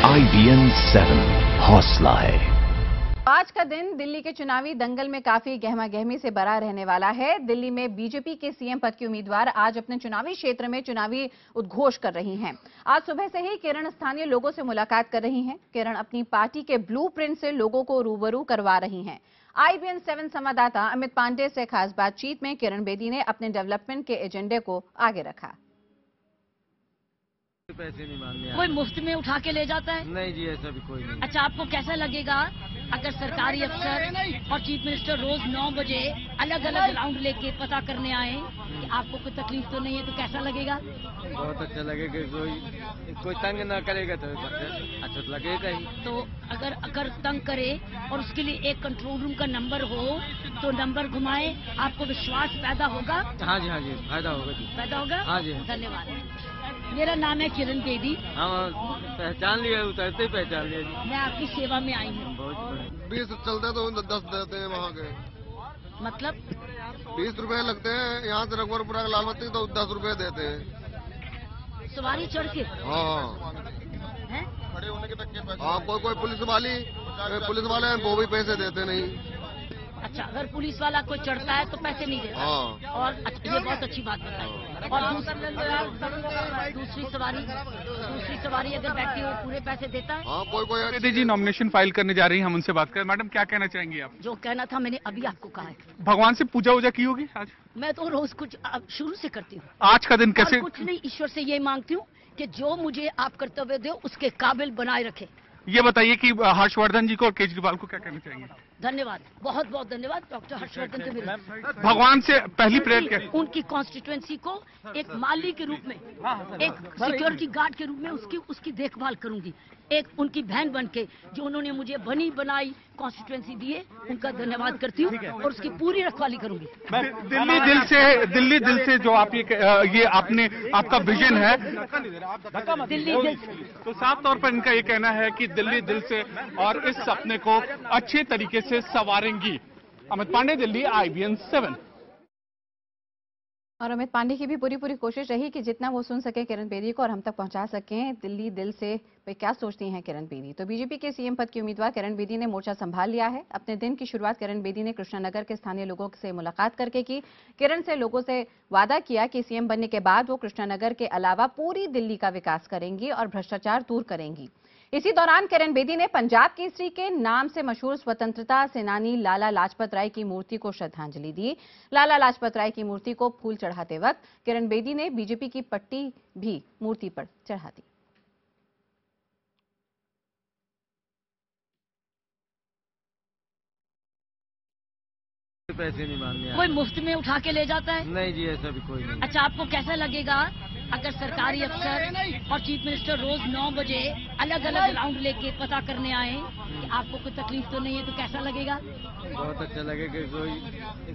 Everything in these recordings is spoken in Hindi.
IBN 7 हौसला है। आज का दिन दिल्ली के चुनावी दंगल में काफी गहमा गहमी से भरा रहने वाला है। दिल्ली में बीजेपी के सीएम पद के उम्मीदवार आज अपने चुनावी क्षेत्र में चुनावी उद्घोष कर रही हैं। आज सुबह से ही किरण स्थानीय लोगों से मुलाकात कर रही हैं। किरण अपनी पार्टी के ब्लूप्रिंट से लोगों को रूबरू करवा रही हैं। IBN 7 संवाददाता अमित पांडे से खास बातचीत में किरण बेदी ने अपने डेवलपमेंट के एजेंडे को आगे रखा। पैसे नहीं मांगने कोई मुफ्त में उठा के ले जाता है? नहीं जी, ऐसा भी कोई नहीं। अच्छा, आपको कैसा लगेगा अगर सरकारी अफसर और चीफ मिनिस्टर रोज 9 बजे अलग अलग राउंड लेके पता करने आए कि आपको कोई तकलीफ तो नहीं है, तो कैसा लगेगा? बहुत अच्छा लगेगा। कोई तंग ना करेगा तो अच्छा तो लगेगा ही। तो अगर तंग करे और उसके लिए एक कंट्रोल रूम का नंबर हो तो नंबर घुमाए, आपको विश्वास पैदा होगा? हाँ जी, फायदा होगा जी। पैदा होगा? हाँ जी। धन्यवाद। मेरा नाम है किरण बेदी। हाँ, पहचान लिया, उतरते ही पहचान लिया जी। मैं आपकी सेवा में आई हूँ। 20 चलते तो 10 देते हैं वहाँ के। मतलब 20 रुपए लगते हैं। यहाँ से रघुवरपुरा का लालबत्ती तो 10 रुपए देते हैं सवारी चढ़ के। हाँ हैं? हाँ, कोई पुलिस वाले हैं वो भी पैसे देते नहीं। अच्छा, अगर पुलिस वाला कोई चढ़ता है तो पैसे नहीं देता। हाँ। और ये बहुत अच्छी बात बताई। और दूसरी सवारी अगर बैठती हो पूरे पैसे देता है। हाँ, कोई बेदी जी नॉमिनेशन फाइल करने जा रही हैं, हम उनसे बात करें। मैडम, क्या कहना चाहेंगी आप? जो कहना था मैंने अभी आपको कहा है। भगवान से पूजा वूजा की होगी आज? मैं तो रोज कुछ शुरू से करती हूँ। आज का दिन कैसे? कुछ नहीं, ईश्वर से ये मांगती हूँ कि जो मुझे आप कर्तव्य दो उसके काबिल बनाए रखे। ये बताइए कि हर्षवर्धन जी को और केजरीवाल को क्या कहना चाहेंगे? धन्यवाद, बहुत बहुत धन्यवाद। डॉक्टर हर्षवर्धन के मेरे भगवान से पहली प्रेयर क्या? उनकी कॉन्स्टिट्यूएंसी को एक माली के रूप में, एक सिक्योरिटी गार्ड के रूप में उसकी देखभाल करूंगी। एक उनकी बहन बन के जो उन्होंने मुझे बनी बनाई कॉन्स्टिट्यूएंसी दी है, उनका धन्यवाद करती हूँ और उसकी पूरी रखवाली करूंगी। दिल्ली दिल से जो आप ये आपका विजन है दिल्ली दिल से, तो साफ तौर पर इनका ये कहना है कि दिल्ली दिल से और इस सपने को अच्छे तरीके से संवारेंगी। अमित पांडे, दिल्ली, IBN 7। और अमित पांडे की भी पूरी कोशिश रही कि जितना वो सुन सके किरण बेदी को और हम तक पहुंचा सकें दिल्ली दिल से वे क्या सोचती हैं किरण बेदी। तो बीजेपी के सीएम पद की उम्मीदवार किरण बेदी ने मोर्चा संभाल लिया है। अपने दिन की शुरुआत किरण बेदी ने कृष्णानगर के स्थानीय लोगों से मुलाकात करके की। किरण से लोगों से वादा किया कि सीएम बनने के बाद वो कृष्णानगर के अलावा पूरी दिल्ली का विकास करेंगी और भ्रष्टाचार दूर करेंगी। इसी दौरान किरण बेदी ने पंजाब केसरी के नाम से मशहूर स्वतंत्रता सेनानी लाला लाजपत राय की मूर्ति को श्रद्धांजलि दी। लाला लाजपत राय की मूर्ति को फूल चढ़ाते वक्त किरण बेदी ने बीजेपी की पट्टी भी मूर्ति पर चढ़ा दी। पैसे नहीं मांगने। कोई मुफ्त में उठा के ले जाता है? नहीं जी, ऐसा भी कोई नहीं। अच्छा, आपको कैसा लगेगा अगर सरकारी अफसर और चीफ मिनिस्टर रोज 9 बजे अलग अलग राउंड लेके पता करने आए कि आपको कोई तकलीफ तो नहीं है, तो कैसा लगेगा? बहुत अच्छा लगेगा।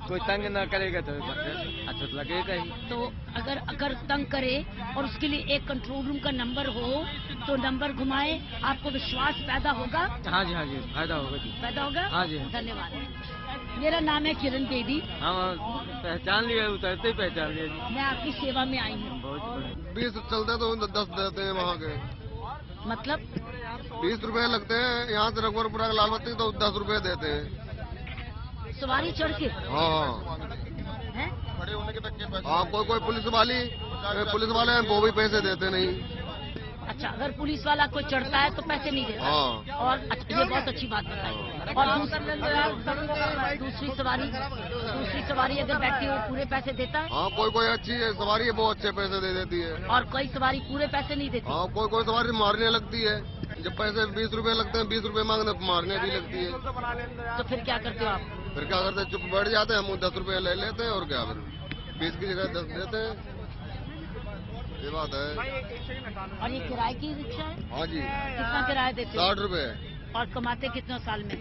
कोई तंग ना करेगा तो अच्छा तो लगेगा ही। तो अगर तंग करे और उसके लिए एक कंट्रोल रूम का नंबर हो तो नंबर घुमाए, आपको विश्वास पैदा होगा? हाँ जी, फायदा होगा जी। पैदा होगा? हाँ जी। धन्यवाद। मेरा नाम है किरण बेदी। हाँ, पहचान लिया, उतरते ही पहचान लिया जी। मैं आपकी सेवा में आई हूँ। 20 चलते तो 10 देते हैं वहाँ के। मतलब 20 रुपए लगते हैं। यहाँ से रघुवरपुरा का लालबत्ती तो 10 रुपए देते हैं सवारी चढ़ के। हाँ। हैं? हाँ, कोई पुलिस वाले हैं वो भी पैसे देते नहीं। अच्छा, अगर पुलिस वाला कोई चढ़ता है तो पैसे नहीं देता। हाँ। और ये बहुत अच्छी बात बताई। और दूसरी सवारी अगर बैठती हो पूरे पैसे देता है। हाँ, कोई अच्छी सवारी है वो अच्छे पैसे दे देती है। और कोई सवारी पूरे पैसे नहीं देती। हाँ, कोई सवारी मारने लगती है। जब पैसे 20 रुपए लगते हैं, 20 रुपए मांगने मारने भी लगती है। तो फिर क्या करते हो आप? फिर क्या करते हैं, चुप बैठ जाते हैं। हम 10 रुपए ले लेते हैं और क्या, फिर 20 की जगह 10 देते हैं। ये बात है। और ये किराए की रिक्शा है? हाँ जी। कितना किराया देते हो? 60 रुपए। और कमाते कितने साल में,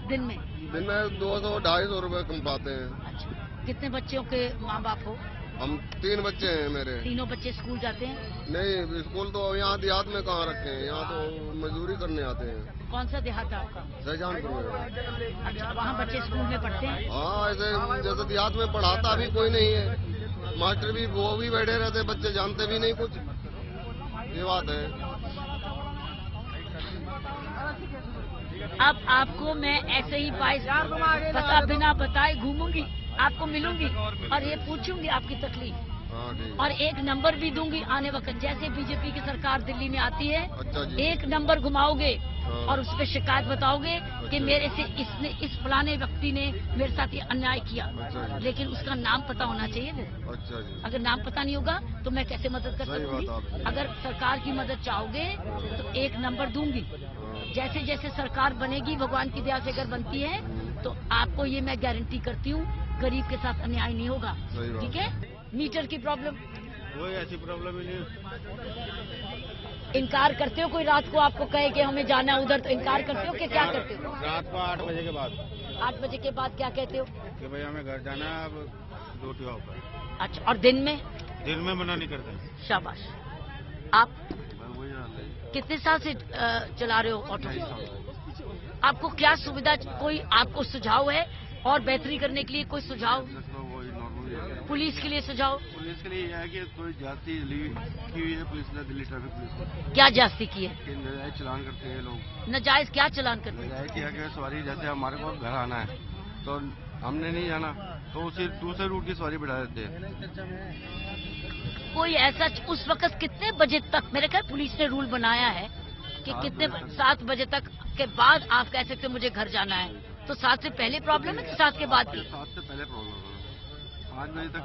दिन में? दिन में 200-250 रुपए कम पाते हैं। अच्छा, कितने बच्चों के माँ बाप हो? हम 3 बच्चे हैं मेरे। तीनों बच्चे स्कूल जाते हैं? नहीं, स्कूल तो यहाँ देहात में कहाँ रखे हैं। यहाँ तो मजदूरी करने आते हैं। कौन सा देहात है आपका? शाहजहानपुर में। अच्छा, वहाँ बच्चे स्कूल में पढ़ते हैं? हाँ, ऐसे जैसे देहात में पढ़ाता भी कोई नहीं है। मास्टर भी वो भी बैठे रहते, बच्चे जानते भी नहीं कुछ। ये बात है। अब आपको मैं ऐसे ही पता बिना बताए घूमूंगी, आपको मिलूंगी और ये पूछूंगी आपकी तकलीफ, हाँ ठीक और एक नंबर भी दूंगी आने वक्त। जैसे बीजेपी की सरकार दिल्ली में आती है, अच्छा जी। एक नंबर घुमाओगे हाँ। और उस पर शिकायत बताओगे कि अच्छा। मेरे से इस फलाने व्यक्ति ने मेरे साथ ये अन्याय किया, अच्छा जी। लेकिन उसका नाम पता होना चाहिए वो। अच्छा जी। अगर नाम पता नहीं होगा तो मैं कैसे मदद कर सही बात आपकी। सकूंगी? अगर सरकार की मदद चाहोगे तो एक नंबर दूंगी। हाँ। जैसे जैसे सरकार बनेगी, भगवान की दया से अगर बनती है, तो आपको ये मैं गारंटी करती हूँ, गरीब के साथ अन्याय नहीं होगा। सही बात। ठीक है? मीटर की प्रॉब्लम, कोई ऐसी प्रॉब्लम ही नहीं। इनकार करते हो? कोई रात को आपको कहे कि हमें जाना है उधर, तो इनकार करते हो कि क्या करते हो? रात को 8 बजे के बाद 8 बजे के बाद क्या कहते हो? कि भाई हमें घर जाना है, अब ड्यूटी ऑफ है। अच्छा, और दिन में? दिन में मना नहीं करते। शाबाश। आप कितने साल से चला रहे हो ऑटो? आपको क्या सुविधा, कोई आपको सुझाव है और बेहतरी करने के लिए कोई सुझाव? पुलिस के लिए सुझाव? पुलिस के लिए यह है कि कोई जाती की हुई है पुलिस ने, दिल्ली ट्रैफिक पुलिस ने, क्या जास्ती की है? कि नजायज चलान करते हैं लोग। नाजायज क्या चलान करते हैं? नजायज किया कि सवारी, जैसे हमारे को घर आना है तो हमने नहीं जाना तो उसे दूसरे रूट की सवारी बिठा देते हैं। कोई ऐसा उस वक्त कितने बजे तक, मेरे ख्याल पुलिस ने रूल बनाया है कि कितने 7 बजे तक के बाद आप कह सकते हो मुझे घर जाना है, तो 7 से पहले प्रॉब्लम है कि 7 के बाद की? 7 से पहले प्रॉब्लम है। 5 बजे तक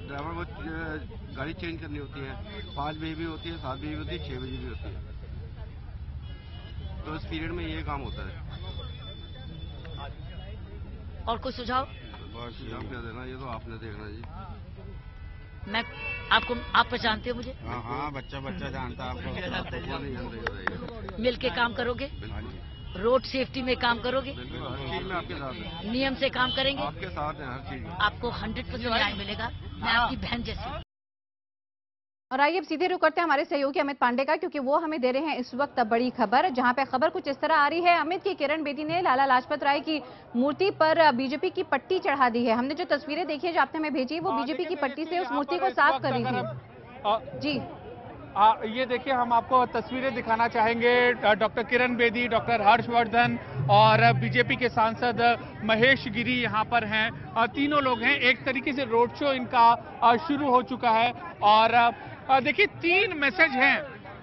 ड्राइवर को गाड़ी चेंज करनी होती है, 5 बजे भी होती है, 7 बजे भी होती है, 6 बजे भी होती है। तो इस पीरियड में ये काम होता है। और कोई सुझाव? बस सुझाव क्या देना, ये तो आपने देखना जी। मैं आपको, आप पहचानते हो मुझे? हाँ हाँ, बच्चा जानता है आपको। वो नहीं जानते। मिल के काम करोगे? रोड सेफ्टी में काम करोगे? बिल्कुल, हर चीज में आपके साथ है। नियम से काम करेंगे? आपके साथ है हर चीज में। आपको 100% न्याय मिलेगा। मैं आपकी बहन जैसी। और आइए अब सीधे रुक करते हैं हमारे सहयोगी अमित पांडे का, क्योंकि वो हमें दे रहे हैं इस वक्त बड़ी खबर, जहां पे खबर कुछ इस तरह आ रही है अमित की किरण बेदी ने लाला लाजपत राय की मूर्ति पर बीजेपी की पट्टी चढ़ा दी है। हमने जो तस्वीरें देखी है जो आपने हमें भेजी, वो बीजेपी की पट्टी से उस मूर्ति को साफ कर रही थी। जी ये देखिए, हम आपको तस्वीरें दिखाना चाहेंगे। डॉक्टर किरण बेदी, डॉक्टर हर्षवर्धन और बीजेपी के सांसद महेश गिरी यहाँ पर हैं। तीनों लोग हैं। एक तरीके से रोड शो इनका शुरू हो चुका है। और देखिए, 3 मैसेज हैं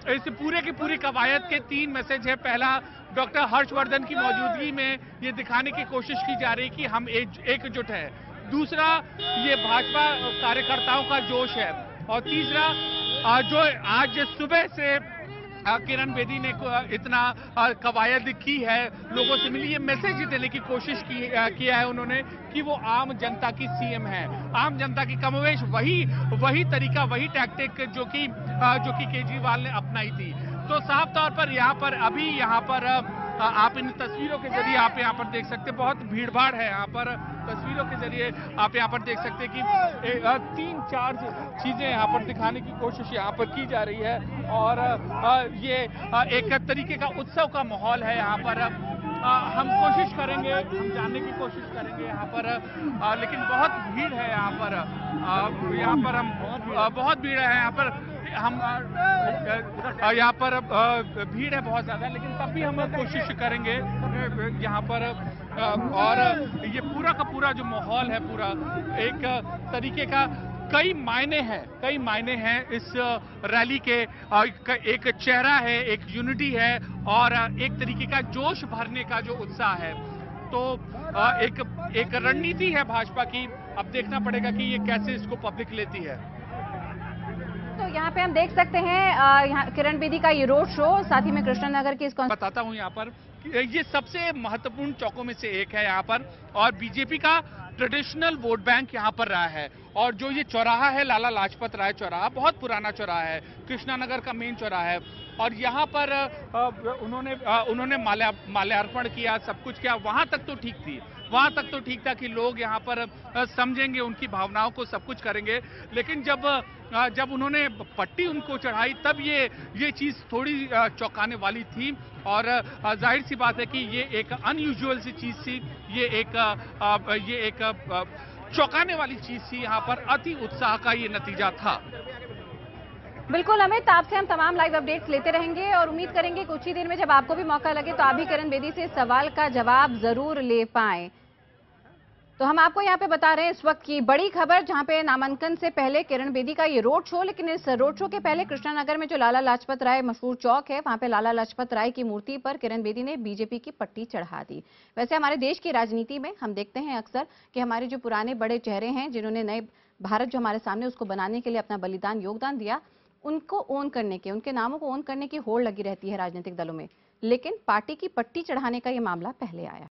इस पूरे की पूरी कवायद के। 3 मैसेज है। पहला, डॉक्टर हर्षवर्धन की मौजूदगी में ये दिखाने की कोशिश की जा रही कि हम एकजुट है। दूसरा, ये भाजपा कार्यकर्ताओं का जोश है। और तीसरा, जो आज सुबह से किरण बेदी ने इतना कवायद की है, लोगों से मिली, ये मैसेज देने की कोशिश किया है उन्होंने कि वो आम जनता की सीएम है। आम जनता की कमोवेश वही तरीका, वही टैक्टिक जो कि केजरीवाल ने अपनाई थी। तो साफ तौर पर यहाँ पर आप इन तस्वीरों के जरिए आप यहाँ पर देख सकते हैं, बहुत भीड़-भाड़ है यहाँ पर। तस्वीरों के जरिए आप यहाँ पर देख सकते हैं कि 3-4 चीजें यहाँ पर दिखाने की कोशिश यहाँ पर की जा रही है। और ये एक तरीके का उत्सव का माहौल है यहाँ पर। हम कोशिश करेंगे, हम जानने की कोशिश करेंगे यहाँ पर, लेकिन बहुत भीड़ है यहाँ पर। बहुत भीड़ है यहाँ पर। यहाँ पर भीड़ है बहुत ज्यादा, लेकिन तब भी हम कोशिश करेंगे यहाँ पर। और ये पूरा का पूरा जो माहौल है, पूरा एक तरीके का कई मायने हैं इस रैली के। एक चेहरा है, एक यूनिटी है और एक तरीके का जोश भरने का जो उत्साह है। तो एक रणनीति है भाजपा की। अब देखना पड़ेगा कि ये कैसे इसको पब्लिक लेती है। तो यहाँ पे हम देख सकते हैं यहाँ किरण बेदी का ये रोड शो, साथ ही में कृष्णनगर की बताता हूँ यहाँ पर, ये सबसे महत्वपूर्ण चौकों में से एक है यहाँ पर। और बीजेपी का ट्रेडिशनल वोट बैंक यहाँ पर रहा है। और जो ये चौराहा है, लाला लाजपत राय चौराहा, बहुत पुराना चौराहा है, कृष्णानगर का मेन चौराहा है। और यहाँ पर उन्होंने माल्यार्पण किया, सब कुछ किया। वहां तक तो ठीक था कि लोग यहाँ पर समझेंगे, उनकी भावनाओं को सब कुछ करेंगे। लेकिन जब उन्होंने पट्टी उनको चढ़ाई, तब ये चीज थोड़ी चौंकाने वाली थी। और जाहिर सी बात है कि ये एक अनयूजुअल सी चीज थी, ये एक चौंकाने वाली चीज थी। यहाँ पर अति उत्साह का ये नतीजा था। बिल्कुल अमित, आपसे हम तमाम लाइव अपडेट्स लेते रहेंगे और उम्मीद करेंगे कुछ ही देर में जब आपको भी मौका लगे तो आप भी किरण बेदी से सवाल का जवाब जरूर ले पाएं। तो हम आपको यहाँ पे बता रहे हैं इस वक्त की बड़ी खबर, जहाँ पे नामांकन से पहले किरण बेदी का ये रोड शो, लेकिन इस रोड शो के पहले कृष्णानगर में जो लाला लाजपत राय मशहूर चौक है, वहाँ पे लाला लाजपत राय की मूर्ति पर किरण बेदी ने बीजेपी की पट्टी चढ़ा दी। वैसे हमारे देश की राजनीति में हम देखते हैं अक्सर कि हमारे जो पुराने बड़े चेहरे हैं, जिन्होंने नए भारत जो हमारे सामने उसको बनाने के लिए अपना बलिदान योगदान दिया, उनको ओन करने के, उनके नामों को ओन करने की होड़ लगी रहती है राजनीतिक दलों में, लेकिन पार्टी की पट्टी चढ़ाने का ये मामला पहले आया।